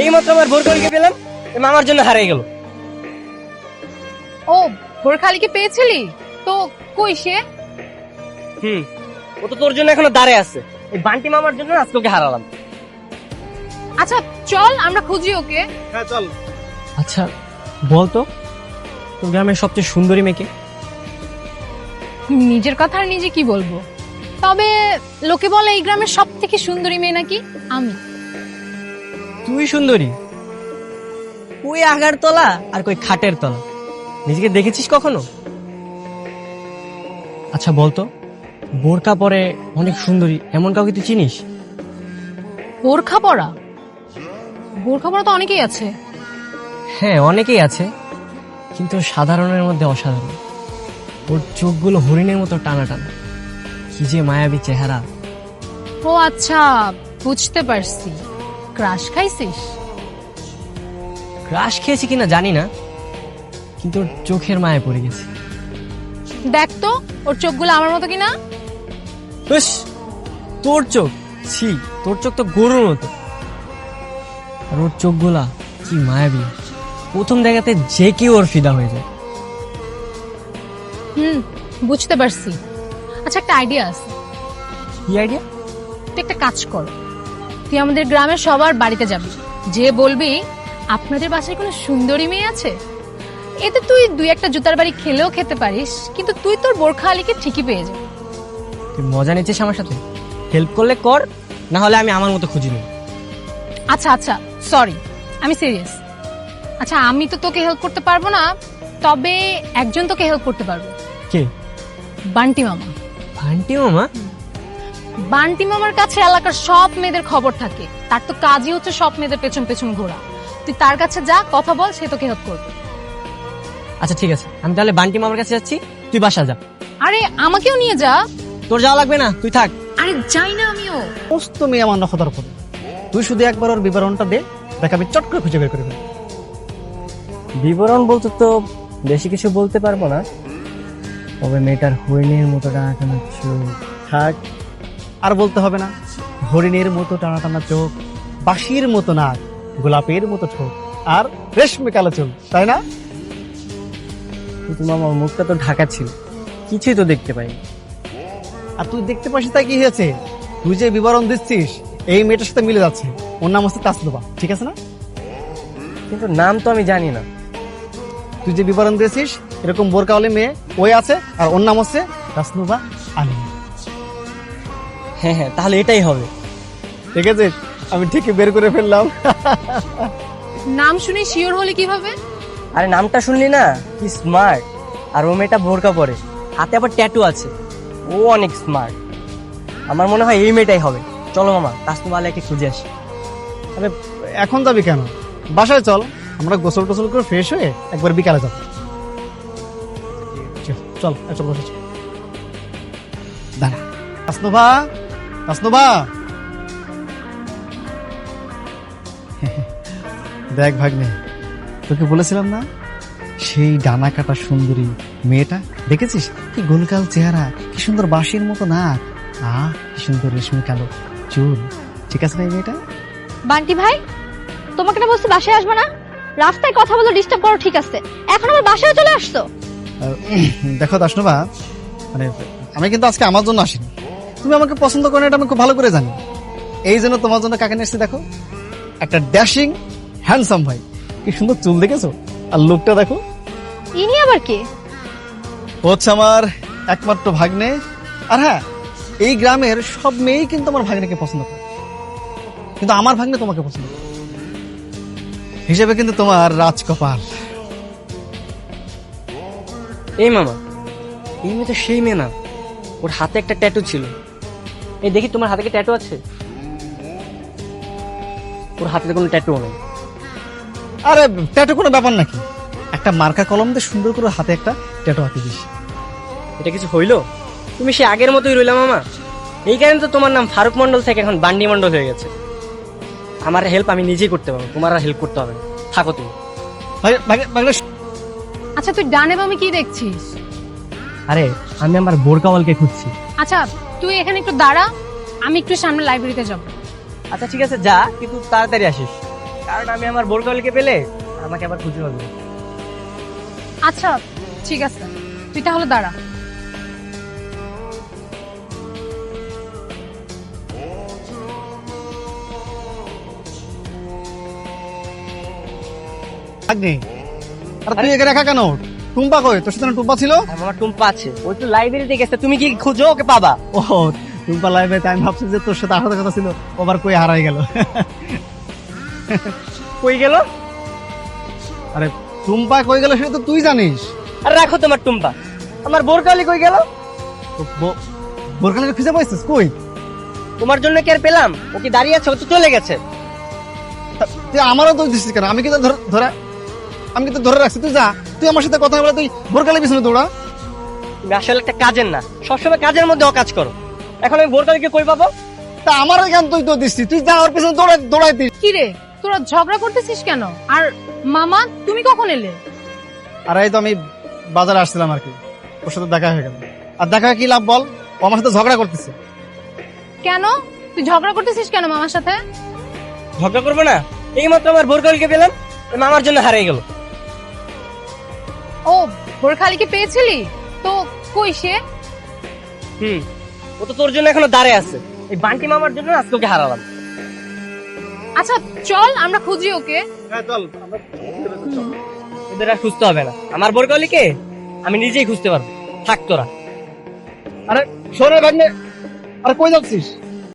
এইমাত্র আমার বোরখালিকে পেলাম, এ মামার জন্য হারিয়ে গেল। ও বোরখালিকে পেয়েছিলি? তো কই সে? ও তো তোর জন্য এখনো দাঁড়িয়ে আছে। এই বান্টি মামার জন্য আজকে ওকে হারালাম। আচ্ছা চল আমরা খুঁজি ওকে। হ্যাঁ চল। আচ্ছা বলতো, তোর গ্রামের সবচেয়ে সুন্দরী মেয়েকে? নিজের কথা আর নিজে কি বলবো, তবে লোকে বলে এই গ্রামের সব থেকে সুন্দরী মেয়ে নাকি আমি। তুই সুন্দরী? ওই আগার তলা আর কই খাটের তলা, নিজেকে দেখেছিস কখনো? আচ্ছা বলতো, বোরকা পরে অনেক সুন্দরী এমন কাউকে তুই চিনিস? বোরখা পরা? বোরখা পরা তো অনেকেই আছে। হ্যাঁ অনেকেই আছে, কিন্তু সাধারণের মধ্যে অসাধারণ। ওর চোখগুলো হরিণের মতো টানা টানা, কি যে মায়াবী চেহারা। ও আচ্ছা বুঝতে পারছি, ক্রাশ খাইছিস? ক্রাশ খেয়েছি কিনা জানি না, কিন্তু ওর চোখের মায়ায় পড়ে গেছে। দেখ তো ওর চোখগুলো আমার মতো কিনা। বেশ, তোর চোখ, ছি, তোর চোখ তো গরুর মতো। আর ওর চোখগুলা কি মায়াবী, প্রথম দেখাতে যে কেউ ওর ফিদা হয়ে যায়। বুঝতে পারছি। আচ্ছা একটা আইডিয়া আছে। কি আইডিয়া? তুই একটা কাজ কর, তুই আমাদের গ্রামের সবার বাড়িতে যাবি, যে বলবি আপনাদের বাসায় কোনো সুন্দরী মেয়ে আছে। এতে তুই দুই একটা জুতার বাড়ি খেলেও খেতে পারিস, কিন্তু তুই তোর বোরখা আলীকে ঠিকই পেয়ে যাবি। তুই মজা নিচ্ছিস আমার সাথে? হেল্প করলে কর, না হলে আমি আমার মতো খুঁজি নেব। আচ্ছা আচ্ছা সরি, আমি সিরিয়াস। আচ্ছা আমি তো তোকে হেল্প করতে পারবো না, তবে একজন তোকে হেল্প করতে পারবে। কে? বান্টি মামা। ভান্টি মামা? বান্টি মামার কাছে এলাকার সব মেয়েদের খবর থাকে, তার তো কাজই হচ্ছে সব মেয়েদের পেছন পেছন ঘোরা। তুই তার কাছে যা, কথা বল, সে তোকে হেল্প করবে। আচ্ছা ঠিক আছে, আমি তাহলে বান্টি মামার কাছে যাচ্ছি, তুই বাসা যা। আরে আমাকেও নিয়ে যা। তোর যাওয়া লাগবে না, তুই থাক। আরে যাই না আমিও। সমস্ত মেয়ে আমার নখদার পরে, তুই শুধু একবার ওর বিবরণটা দে, দেখ আমি চট করে খুঁজে বের করে ফেলবো। বিবরণ বলতে তো বেশি কিছু বলতে পারবো না, তবে মেয়েটার হরিণের মতো টানা টানা চোখ। থাক, আর বলতে হবে না। হরিণের মতো টানা টানা চোখ, বাঁশির মতো নাক, গোলাপের মতো ঠোঁট, আর রেশমে কালো চুল, তাই না? কিন্তু মামা মুখটা তো ঢাকা ছিল, কিছুই তো দেখতে পাইনি। আর তুই দেখতে পাচ্ছিস তাই কি হয়েছে? তুই যে বিবরণ দিচ্ছিস এই মেয়েটার সাথে মিলে যাচ্ছে। ওর নাম হচ্ছে তাসনুবা, ঠিক আছে না? কিন্তু নাম তো আমি জানি না। তুই যে বিবরণ দিয়েছিস এরকম বোরকাওয়ালি মেয়ে ওই আছে, আর ওর নাম হচ্ছে তাসনুবা আলী। হ্যাঁ হ্যাঁ, তাহলে এটাই হবে। ঠিক আছে, আমি ঠিকই বের করে ফেললাম। নাম শুনে শিওর হলে কিভাবে? আরে নামটা শুনলি না, কি স্মার্ট। আর ও মেয়েটা বোরকা পরে, হাতে আবার ট্যাটু আছে, ও অনেক স্মার্ট। আমার মনে হয় এই মেয়েটাই হবে। চলো মামা, তাসনুবা আলীকে খুঁজে আসি। আরে এখন যাবি কেন? বাসায় চল, আমরা গোসল টোসল করে ফ্রেশ হয়ে একবার বিকালে যাবো। চল চল বসে চল। দাঁড়া, তাসনুবা, তাসনুবা। দেখ ভাগ্নে, তোকে বলেছিলাম না সেই ডানা কাটা সুন্দরী মেয়েটা, দেখেছিস কি গোলকাল চেহারা, কি সুন্দর বাঁশির মতো নাক, কি সুন্দর রেশমি কালো চুল। ঠিক আছে না এই মেয়েটা? বান্টি ভাই, তোমাকে না বলছি বাসায় আসবে না? রাস্তায় কথা বলে ডিস্টার্ব করো, ঠিক আছে, এখন আবার বাসায় চলে আসছো। দেখো তাসনুবা, মানে আমি কিন্তু আজকে আমার জন্য আসিনি। তুমি আমাকে পছন্দ করো এটা আমি খুব ভালো করে জানি। এই জন্য তোমার জন্য কাকে নিয়ে এসেছি দেখো, একটা ড্যাশিং হ্যান্ডসাম ভাই। কি সুন্দর চুল দেখেছো, আর লুকটা দেখো। ইনি আবার কে? ও হচ্ছে আমার একমাত্র ভাগ্নে। আর হ্যাঁ, এই গ্রামের সব মেয়েই কিন্তু আমার ভাগ্নেকে পছন্দ করে, কিন্তু আমার ভাগ্নে তোমাকে পছন্দ করে হিসেবে কিন্তু তোমার রাজকপাল। এই মামা, এই মেয়ে তো সেই মেয়ে না? ওর হাতে একটা ট্যাটু ছিল। এই দেখি তোমার হাতে কি ট্যাটু আছে? ওর হাতে কোনো ট্যাটু নেই। আরে ট্যাটু কোনো ব্যাপার নাকি? একটা মার্কা কলম দিয়ে সুন্দর করে হাতে একটা ট্যাটু হাতে দিস। এটা কিছু হইলো? তুমি সে আগের মতোই রইলা মামা। এই কারণে তো তোমার নাম ফারুক মন্ডল থেকে এখন বান্ডি মন্ডল হয়ে গেছে। আমার হেল্প আমি নিজেই করতে পারবো, তোমার আর হেল্প করতে হবে না। থাকো তুমি। আচ্ছা তুই ডানে বামে কি দেখছিস? আরে আমি আমার বোরকাওয়ালকে খুঁজছি। আচ্ছা তুই এখানে একটু দাঁড়া, আমি একটু সামনে লাইব্রেরিতে যাব। আচ্ছা ঠিক আছে যা, কিন্তু তাড়াতাড়ি আসিস। কারণ আমি আমার বোরকালিকে পেলে আমাকে আবার খুঁজে পাবে। আচ্ছা ঠিক আছে, তুই তাহলে দাঁড়া। আগে আর তুই এখানে একা কেন? টুম্পা কই? তোর সাথে না টুম্পা ছিল? আমার টুম্পা আছে, ওই তো লাইব্রেরিতে গেছে, তুমি কি খুঁজো ওকে পাবা। ও টুম্পা লাইভে আমি ভাবছি যে তোর সাথে আসার কথা ছিল, আবার কই হারাই গেল। কই গেল? আরে টুম্পা কই গেল সেটা তো তুই জানিস। আর রাখো তোমার টুম্পা, আমার বোরকালি কই গেল? বোরখালিকে খুঁজে পাইছিস কই? তোমার জন্য কি আর পেলাম? ও কি দাঁড়িয়ে আছে? ও তো চলে গেছে। তুই আমারও দোষ দিচ্ছিস কেন? আমি কি তো ধরে রাখছি। তুই যা, তুই আমার সাথে কথা বলে তুই বোরখালির পিছনে দৌড়া। তুমি আসলে একটা কাজের না, সবসময় কাজের মধ্যে অকাজ করো। এখন আমি বোরকালিকে কই পাবো? তা আমার জ্ঞান তুই তো দিচ্ছিস, তুই যা ওর পিছনে দৌড়াইতিস। কি রে, তোরা ঝগড়া করতেছিস কেন? আর মামা তুমি কখন এলে? আর এই তো আমি বাজারে আসছিলাম আর কি, ওর সাথে দেখা হয়ে গেল। আর দেখা হয়ে কি লাভ বল? ও আমার সাথে ঝগড়া করতেছে। কেন তুই ঝগড়া করতেছিস কেন মামার সাথে? ঝগড়া করবো না? এই মাত্র আমার বোরকালিকে পেলাম, মামার জন্য হারিয়ে গেল। ও বোরখালিকে পেয়েছিলি তো? কই সে? ও তো তোর জন্য এখনো দাঁড়িয়ে আছে। এই বান্টি মামার জন্য আজকে ওকে হারালাম। আচ্ছা চল আমরা খুঁজি ওকে। হ্যাঁ চল। ওদের আর খুঁজতে হবে না, আমার বোরকালিকে আমি নিজেই খুঁজতে পারবো। থাক তোরা। আরে শোনে ভাগ্নে, আরে কই যাচ্ছিস?